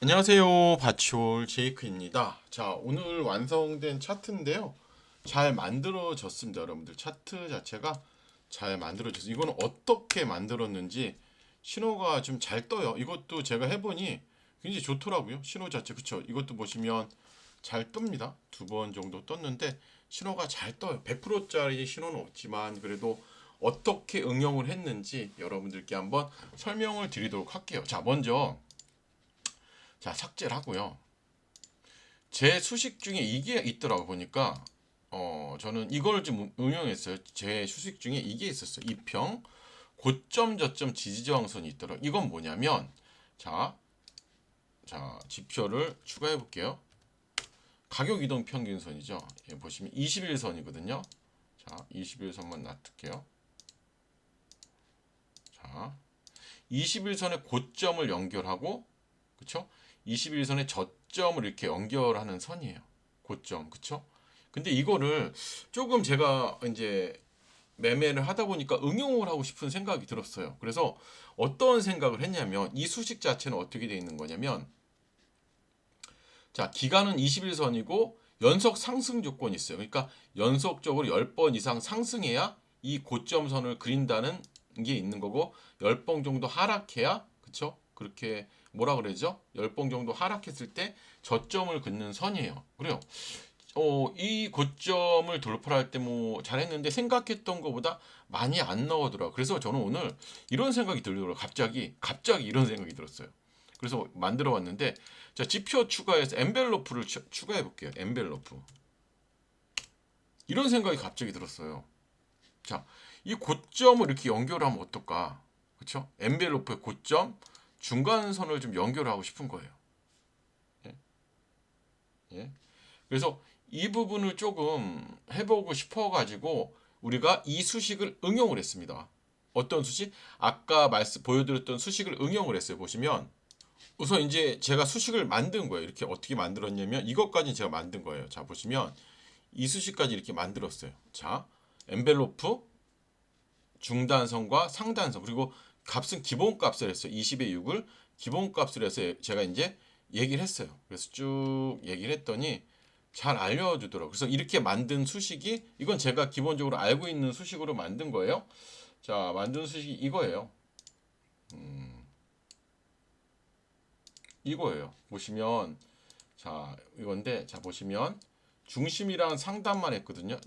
안녕하세요. 바치올 제이크입니다. 자, 오늘 완성된 차트인데요. 잘 만들어졌습니다, 여러분들. 차트 자체가 잘 만들어졌어요. 이거는 어떻게 만들었는지 신호가 좀 잘 떠요. 이것도 제가 해보니 굉장히 좋더라고요. 신호 자체. 그쵸? 이것도 보시면 잘 뜹니다. 두 번 정도 떴는데 신호가 잘 떠요. 100%짜리 신호는 없지만 그래도 어떻게 응용을 했는지 여러분들께 한번 설명을 드리도록 할게요. 자, 먼저 자, 삭제를 하고요. 제 수식 중에 이게 있더라고 보니까 저는 이걸 좀 응용했어요. 제 수식 중에 이게 있었어요. 이평 고점 저점 지지저항선이 있더라고. 이건 뭐냐면 자, 지표를 추가해 볼게요. 가격 이동 평균선이죠. 예, 보시면 21선이거든요. 자, 21선만 놔둘게요. 자, 21선의 고점을 연결하고 그쵸? 21선의 저점을 이렇게 연결하는 선이에요. 고점, 그쵸? 근데 이거를 조금 제가 이제 매매를 하다 보니까 응용을 하고 싶은 생각이 들었어요. 그래서 어떤 생각을 했냐면 이 수식 자체는 어떻게 되어 있는 거냐면 자, 기간은 21선이고 연속 상승 조건이 있어요. 그러니까 연속적으로 10번 이상 상승해야 이 고점선을 그린다는 게 있는 거고 10번 정도 하락해야 그쵸? 그렇게 뭐라 그러죠? 10번 정도 하락했을 때 저점을 긋는 선이에요. 그래요. 이 고점을 돌파할 때 뭐 잘했는데 생각했던 것보다 많이 안 나오더라. 그래서 저는 오늘 이런 생각이 들더라고요. 갑자기 이런 생각이 들었어요. 그래서 만들어 왔는데 자, 지표 추가해서 엔벨로프를 추가해 볼게요. 엔벨로프. 이런 생각이 갑자기 들었어요. 자, 이 고점을 이렇게 연결하면 어떨까? 그렇죠? 엔벨로프의 고점 중간선을 좀 연결하고 싶은 거예요. 예? 예? 그래서 이 부분을 조금 해보고 싶어가지고 우리가 이 수식을 응용을 했습니다. 어떤 수식? 아까 보여드렸던 수식을 응용을 했어요. 보시면 우선 이제 제가 수식을 만든 거예요. 이렇게 어떻게 만들었냐면 이것까지 제가 만든 거예요. 자, 보시면 이 수식까지 이렇게 만들었어요. 자, 엔벨로프, 중단선과 상단선 그리고 값은 기본값을 했어요. 20의 6을 기본값을 해서 제가 이제 얘기를 했어요. 그래서 쭉 얘기를 했더니 잘 알려주더라고요. 그래서 이렇게 만든 수식이 이건 제가 기본적으로 알고 있는 수식으로 만든 거예요. 자, 만든 수식이 이거예요. 이거예요. 보시면 자, 이건데 자 보시면 중심이랑 상단만 했거든요.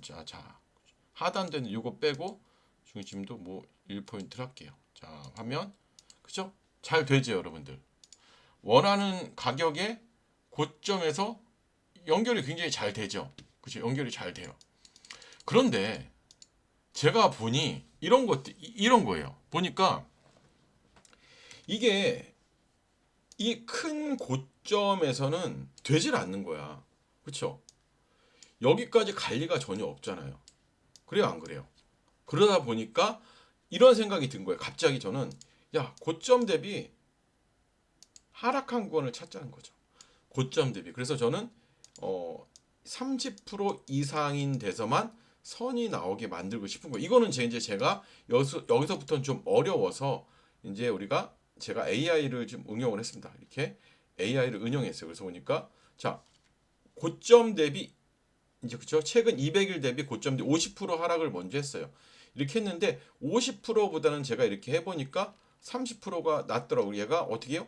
하단되는 이거 빼고 중심도 뭐 1포인트를 할게요. 자, 화면 그죠? 잘 되죠, 여러분들. 원하는 가격의 고점에서 연결이 굉장히 잘 되죠. 그죠? 연결이 잘 돼요. 그런데 제가 보니 이런 거예요. 보니까 이게 이 큰 고점에서는 되질 않는 거야. 그렇죠? 여기까지 갈 리가 전혀 없잖아요. 그래요, 안 그래요? 그러다 보니까 이런 생각이 든 거예요. 갑자기 저는 야, 고점 대비 하락한 구간을 찾자는 거죠. 고점 대비. 그래서 저는 어 30% 이상인 데서만 선이 나오게 만들고 싶은 거예요. 이거는 이제 제가 여기서부터는 좀 어려워서 이제 우리가 제가 AI를 좀 응용을 했습니다. 이렇게 AI를 응용했어요. 그래서 보니까 자, 고점 대비 이제 그쵸? 최근 200일 대비 고점 대비 50% 하락을 먼저 했어요. 이렇게 했는데 50%보다는 제가 이렇게 해보니까 30%가 낮더라고요. 얘가 어떻게 해요?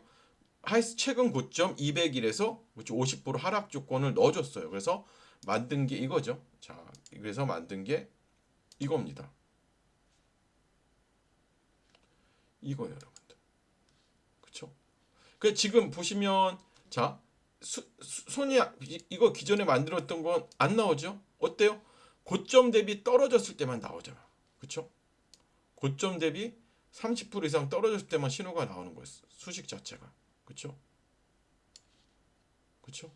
하이스 최근 고점 200일에서 50% 하락 조건을 넣어줬어요. 그래서 만든 게 이거죠. 자, 그래서 만든 게 이겁니다. 이거예요, 여러분들. 그쵸? 그 지금 보시면 자, 손이 이거 기존에 만들었던 건 안 나오죠? 어때요? 고점 대비 떨어졌을 때만 나오잖아. 그쵸? 고점 대비 30% 이상 떨어졌을 때만 신호가 나오는 거예요. 수식 자체가. 그쵸? 그쵸?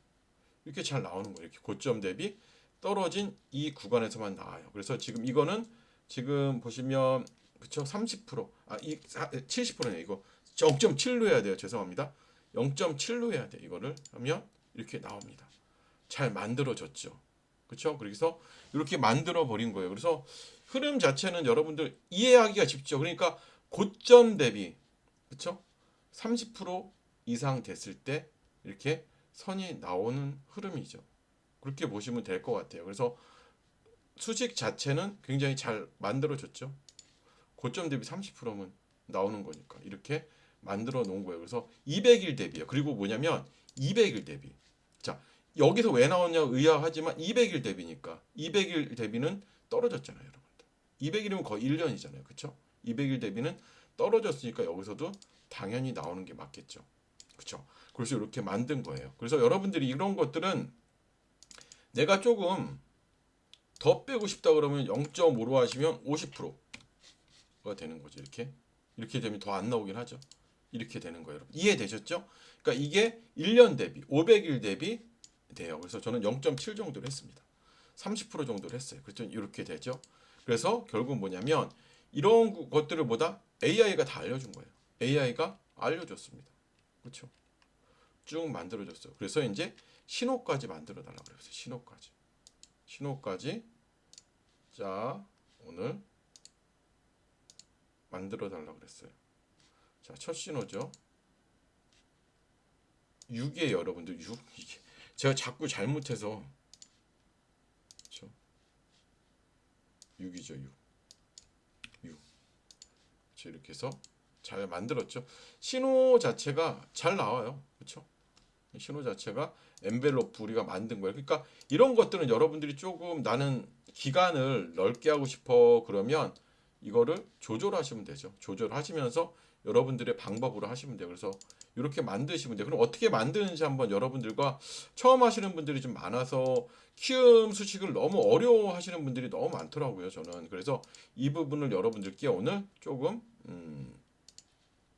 이렇게 잘 나오는 거예요. 이렇게 고점 대비 떨어진 이 구간에서만 나와요. 그래서 지금 이거는 지금 보시면 그쵸? 30% 이 70%네 이거 0.7로 해야 돼요. 죄송합니다. 0.7로 해야 돼. 이거를 하면 이렇게 나옵니다. 잘 만들어졌죠. 그렇죠? 그래서 이렇게 만들어 버린 거예요. 그래서 흐름 자체는 여러분들 이해하기가 쉽죠. 그러니까 고점 대비 그렇죠? 30% 이상 됐을 때 이렇게 선이 나오는 흐름이죠. 그렇게 보시면 될 것 같아요. 그래서 수직 자체는 굉장히 잘 만들어졌죠. 고점 대비 30%면 나오는 거니까 이렇게 만들어 놓은 거예요. 그래서 200일 대비요. 그리고 뭐냐면 200일 대비. 자, 여기서 왜 나오냐 의아하지만 200일 대비니까 200일 대비는 떨어졌잖아요, 여러분들. 200일이면 거의 1년이잖아요. 그렇죠? 200일 대비는 떨어졌으니까 여기서도 당연히 나오는 게 맞겠죠. 그렇죠? 그래서 이렇게 만든 거예요. 그래서 여러분들이 이런 것들은 내가 조금 더 빼고 싶다 그러면 0.5로 하시면 50%가 되는 거죠. 이렇게 되면 더 안 나오긴 하죠. 이렇게 되는 거예요. 여러분. 이해되셨죠? 그러니까 이게 1년 대비 500일 대비 돼요. 그래서 저는 0.7 정도를 했습니다. 30% 정도를 했어요. 그래서 이렇게 되죠. 그래서 결국 뭐냐면 이런 것들을 보다 AI가 다 알려준 거예요. AI가 알려줬습니다. 그렇죠? 쭉 만들어줬어요. 그래서 이제 신호까지 만들어 달라고 그랬어요. 신호까지 자 오늘 만들어 달라고 그랬어요. 자, 첫 신호죠. 6이에요, 여러분들. 6 이게 제가 자꾸 잘못해서 그렇죠? 6이죠, 6. 6. 그렇죠? 이렇게 해서 잘 만들었죠. 신호 자체가 잘 나와요. 그렇죠? 신호 자체가 엔벨로프 우리가 만든 거예요. 그러니까 이런 것들은 여러분들이 조금 나는 기간을 넓게 하고 싶어 그러면 이거를 조절하시면 되죠. 조절하시면서 여러분들의 방법으로 하시면 돼요. 그래서 이렇게 만드시면 돼요. 그럼 어떻게 만드는지 한번 여러분들과 처음 하시는 분들이 좀 많아서 키움 수식을 너무 어려워하시는 분들이 너무 많더라고요. 저는 그래서 이 부분을 여러분들께 오늘 조금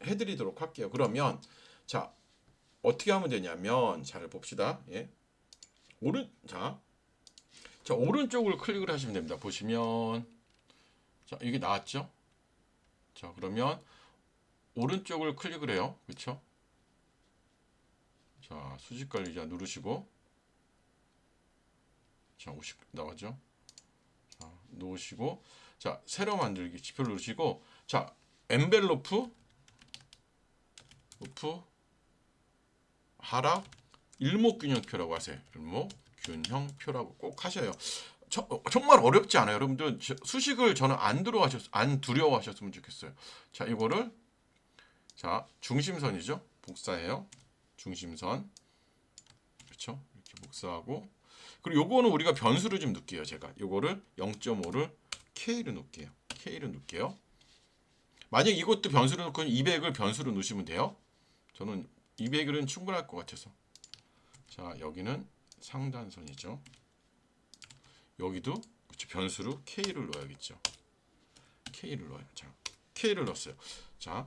해드리도록 할게요. 그러면 자 어떻게 하면 되냐면 잘 봅시다. 예. 자 오른쪽을 클릭을 하시면 됩니다. 보시면 자 이게 나왔죠? 자 그러면 오른쪽을 클릭을 해요. 그렇죠? 자 수직 관리자 누르시고 자 50 나오죠? 자 놓으시고 자 새로 만들기 지표를 누르시고 자 엔벨로프 하락 일목균형표라고 하세요. 일목균형표라고 꼭 하셔요. 정말 어렵지 않아요. 여러분들 수식을 저는 안 두려워하셨으면 좋겠어요. 자 이거를 자 중심선이죠. 복사해요. 중심선 그렇죠. 이렇게 복사하고 그리고 요거는 우리가 변수를 좀 넣을게요. 제가 요거를 0.5를 K를 넣을게요. 만약 이것도 변수를 넣고 200을 변수로 넣으시면 돼요. 저는 200일은 충분할 것 같아서 자 여기는 상단선이죠. 여기도 그쵸, 변수로 K를 넣어야겠죠. K를 넣어요. 자 K를 넣었어요. 자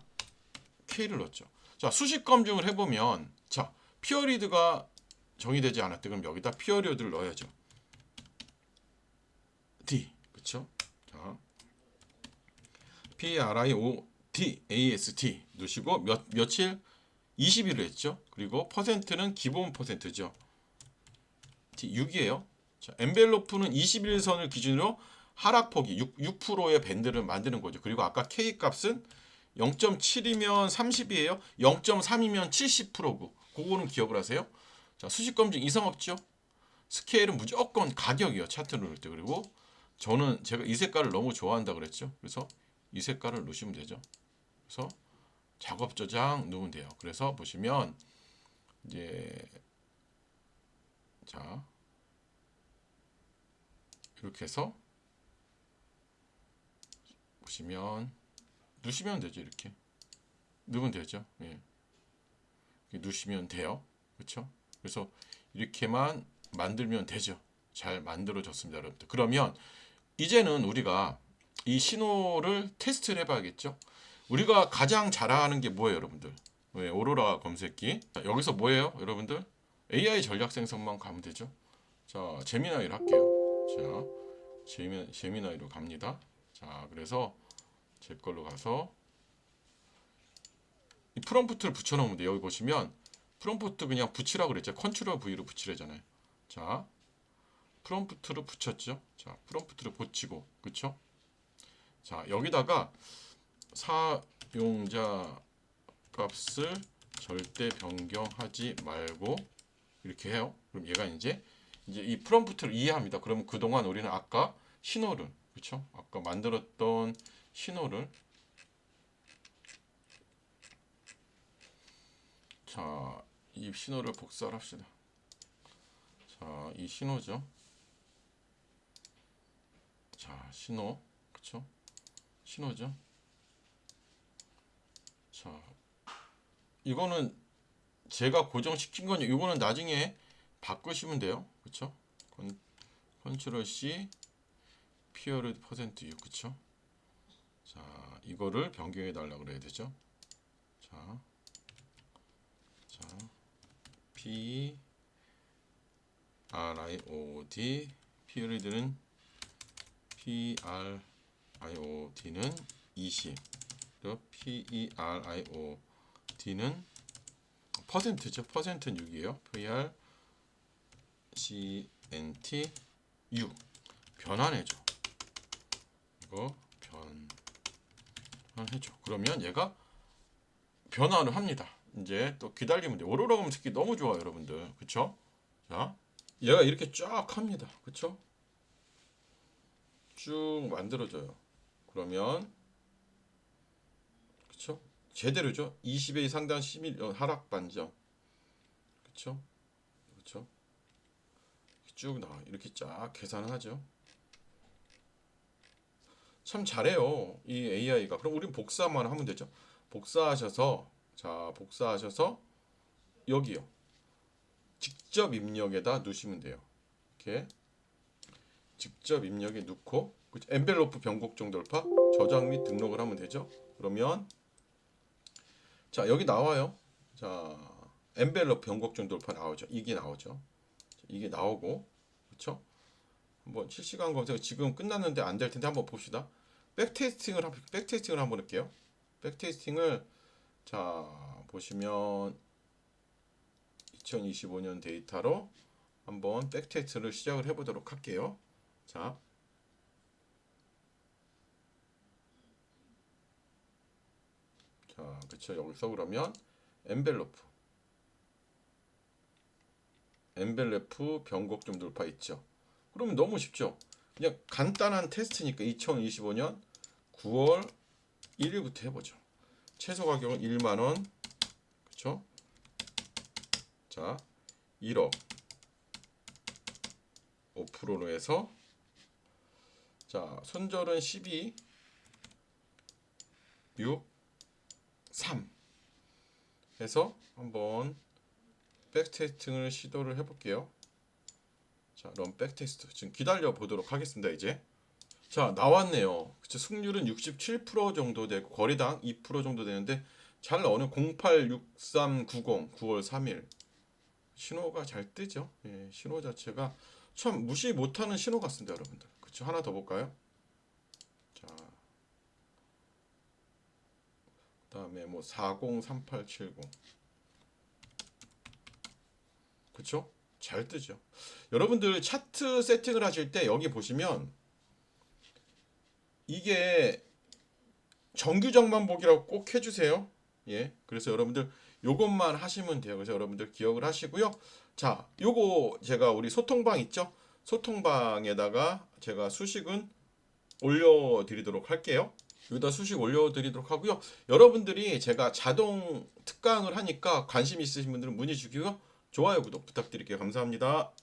K를 넣었죠. 자 수식 검증을 해보면 자 피어리드가 정의되지 않았대. 그럼 여기다 피어리드를 넣어야죠. D 그쵸? 자 PRIODAST 넣으시고 며칠 20일을 했죠. 그리고 퍼센트는 기본 퍼센트죠. 6이에요. 자, 엔벨로프는 21선을 기준으로 하락폭이 6%의 밴드를 만드는 거죠. 그리고 아까 K 값은 0.7이면 30이에요. 0.3이면 70%고. 그거는 기억을 하세요. 자, 수식 검증 이상 없죠. 스케일은 무조건 가격이요. 차트 누를 때. 그리고 저는 제가 이 색깔을 너무 좋아한다 그랬죠. 그래서 이 색깔을 넣으시면 되죠. 그래서 작업 저장 넣으면 돼요. 그래서 보시면 이제 자 이렇게 해서 보시면 누시면 되죠. 이렇게 넣으면 되죠. 예. 누시면 돼요. 그렇죠? 그래서 이렇게만 만들면 되죠. 잘 만들어졌습니다, 여러분들. 그러면 이제는 우리가 이 신호를 테스트를 해봐야겠죠. 우리가 가장 잘하는 게 뭐예요, 여러분들? 네, 오로라 검색기. 자, 여기서 뭐예요, 여러분들? AI 전략 생성만 가면 되죠. 자, 제미나이를 할게요. 자, 제미나이로 갑니다. 자, 그래서 제 걸로 가서 이 프롬프트를 붙여놓으면 돼요. 여기 보시면 프롬프트 그냥 붙이라고 그랬죠. 컨트롤 V로 붙이래잖아요. 자, 프롬프트를 붙였죠. 자, 프롬프트를 붙이고, 그쵸? 자, 여기다가 사용자 값을 절대 변경하지 말고 이렇게 해요. 그럼 얘가 이제 이 프롬프트를 이해합니다. 그러면 그동안 우리는 아까 신호를, 그렇죠? 아까 만들었던 신호를, 자, 이 신호를 복사를 합시다. 자, 이 신호죠. 자, 신호, 그렇죠? 신호죠. 자, 이거는 제가 고정시킨 거니, 이거는 나중에 바꾸시면 돼요. 그렇죠? 컨트롤 C 피어드 퍼센트 U, 그렇죠? 자, 이거를 변경해 달라고 그래야 되죠. 자, P R I O D 피어드는 P R I O D는 20. P E R I O D는 퍼센트죠. 퍼센트는 6이에요. PR CNT U 변환해줘. 이거 변환해줘. 그러면 얘가 변환을 합니다. 이제 또 기다리면 돼. 오로라 검색기 너무 좋아요, 여러분들. 그쵸? 자, 얘가 이렇게 쫙 합니다. 그쵸? 쭉 만들어져요. 그러면 그쵸? 제대로죠. 20의 상단 11 하락 반점. 그쵸? 그쵸? 쭉 나와. 이렇게 쫙 계산을 하죠. 참 잘해요. 이 AI가. 그럼 우린 복사만 하면 되죠. 복사하셔서, 자, 복사하셔서 여기요. 직접 입력에다 넣으시면 돼요. 이렇게 직접 입력에 넣고 엔벨로프 변곡점 돌파 저장 및 등록을 하면 되죠. 그러면 자, 여기 나와요. 자, 엔벨로프 변곡점 돌파 나오죠. 이게 나오죠. 이게 나오고, 그렇죠? 한번 실시간 검색 지금 끝났는데 안 될 텐데 한번 봅시다. 백테스팅을 한번 할게요. 백테스팅을 자, 보시면 2025년 데이터로 한번 백테스트를 시작을 해보도록 할게요. 자, 그쵸. 여기서 그러면 엔벨로프 변곡점 돌파 있죠. 그러면 너무 쉽죠. 그냥 간단한 테스트니까 2025년 9월 1일부터 해보죠. 최소 가격은 1만원. 그쵸? 자, 1억 5%로 해서 자, 손절은 12 6 3 해서 한번 백테스팅을 시도를 해볼게요. 자, 런 백테스트 지금 기다려 보도록 하겠습니다. 이제 자, 나왔네요. 그쵸? 승률은 67% 정도 되고 거래당 2% 정도 되는데 잘 나오는 086390 9월 3일 신호가 잘 뜨죠. 예, 신호 자체가 참 무시 못하는 신호 같습니다, 여러분들. 그쵸? 하나 더 볼까요? 자, 그다음에 뭐 403870 그쵸? 잘 뜨죠. 여러분들 차트 세팅을 하실 때 여기 보시면 이게 정규적만 보기라고 꼭 해주세요. 예, 그래서 여러분들 요것만 하시면 돼요. 그래서 여러분들 기억을 하시고요. 자, 요거 제가 우리 소통방 있죠? 소통방에다가 제가 수식은 올려드리도록 할게요. 여기다 수식 올려드리도록 하고요. 여러분들이 제가 자동 특강을 하니까 관심 있으신 분들은 문의 주시고요. 좋아요, 구독 부탁드릴게요. 감사합니다.